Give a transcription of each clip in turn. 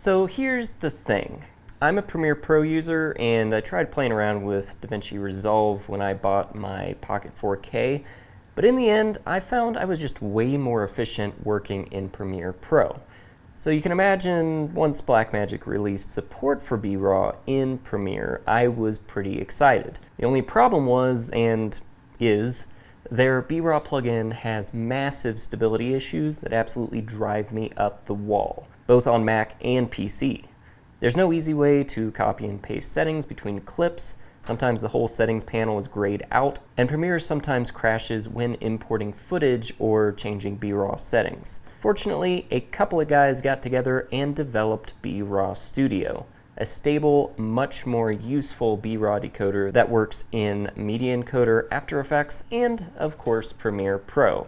So here's the thing. I'm a Premiere Pro user, and I tried playing around with DaVinci Resolve when I bought my Pocket 4K, but in the end, I found I was just way more efficient working in Premiere Pro. So you can imagine once Blackmagic released support for BRAW in Premiere, I was pretty excited. The only problem was, and is, their BRAW plugin has massive stability issues that absolutely drive me up the wall, both on Mac and PC. There's no easy way to copy and paste settings between clips. Sometimes the whole settings panel is grayed out, and Premiere sometimes crashes when importing footage or changing BRAW settings. Fortunately, a couple of guys got together and developed BRAW Studio, a stable, much more useful BRAW decoder that works in Media Encoder, After Effects, and of course Premiere Pro.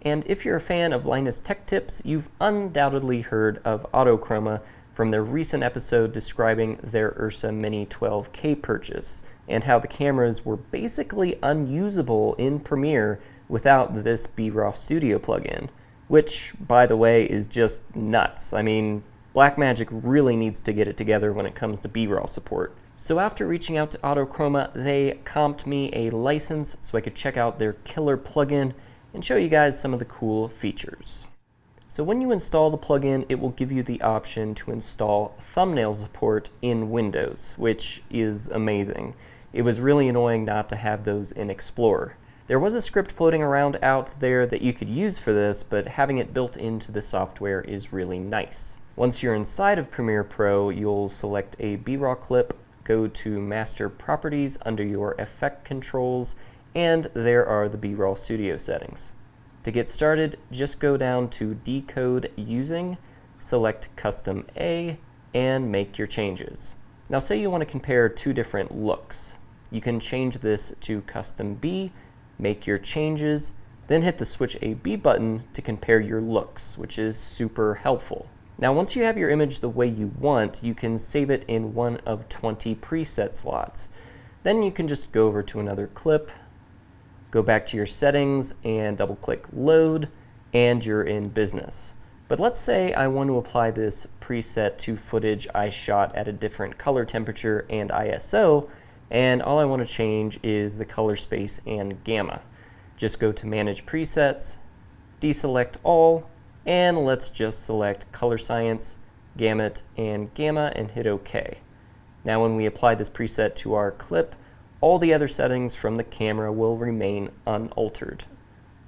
And if you're a fan of Linus Tech Tips, you've undoubtedly heard of Autochroma from their recent episode describing their Ursa Mini 12K purchase, and how the cameras were basically unusable in Premiere without this BRAW Studio plugin, which, by the way, is just nuts. I mean, Blackmagic really needs to get it together when it comes to BRAW support. So after reaching out to Autochroma, they comped me a license so I could check out their killer plugin and show you guys some of the cool features. So when you install the plugin, it will give you the option to install thumbnail support in Windows, which is amazing. It was really annoying not to have those in Explorer. There was a script floating around out there that you could use for this, but having it built into the software is really nice. Once you're inside of Premiere Pro, you'll select a BRAW clip, go to Master Properties under your Effect Controls, and there are the BRAW Studio settings. To get started, just go down to Decode Using, select Custom A, and make your changes. Now say you want to compare two different looks. You can change this to Custom B, make your changes, then hit the Switch A B button to compare your looks, which is super helpful. Now once you have your image the way you want, you can save it in one of 20 preset slots. Then you can just go over to another clip, go back to your settings and double-click Load, and you're in business. But let's say I want to apply this preset to footage I shot at a different color temperature and ISO, and all I want to change is the color space and gamma. Just go to Manage Presets, deselect all, and let's just select Color Science, Gamut, and Gamma and hit OK. Now when we apply this preset to our clip, all the other settings from the camera will remain unaltered.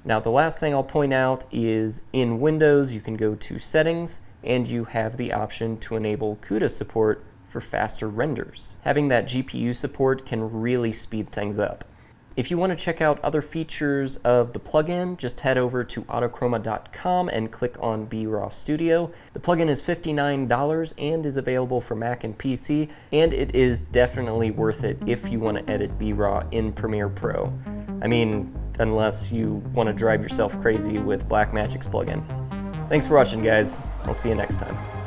Now the last thing I'll point out is in Windows you can go to Settings and you have the option to enable CUDA support for faster renders. Having that GPU support can really speed things up. If you want to check out other features of the plugin, just head over to autochroma.com and click on BRAW Studio. The plugin is $59 and is available for Mac and PC, and it is definitely worth it if you want to edit BRAW in Premiere Pro. I mean, unless you want to drive yourself crazy with Blackmagic's plugin. Thanks for watching, guys. I'll see you next time.